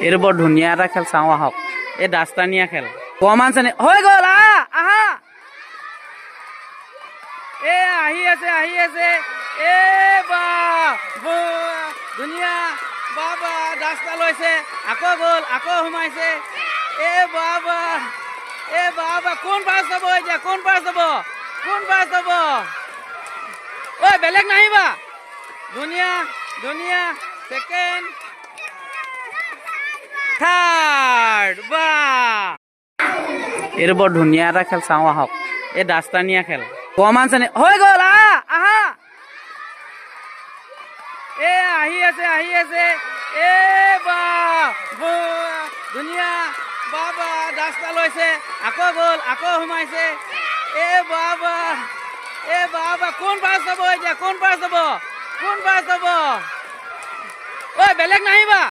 এইটো বৰ ধুনীয়া এটা খেল, চাওঁ আহক। এই দাস্তানীয়া খেল অকমান চেনি হৈ গ'ল। আহা এ আহি আছে এ বা ধুনীয়া বাবা দাস্তা লৈছে, আকৌ গ'ল, আকৌ সোমাইছে। এ বাবা কোন পাছ যাব এতিয়া, কোন পাছ যাব ঐ বেলেগ নাহিবা। ধুনীয়া সেকেন্ড থাৰ্ড বা এইটো বৰ ধুনীয়া এটা খেল, চাওঁ আহক। এই দাস্তানীয়া খেল অকমান চেনি হৈ গ'ল। আহা এ আহি আছে এ বা ধুনীয়া বাবা দাস্তা লৈছে, আকৌ গ'ল, আকৌ সোমাইছে। এ বাবা কোন পাছ যাব এতিয়া, কোন পাছ যাব ঐ বেলেগ নাহিবা।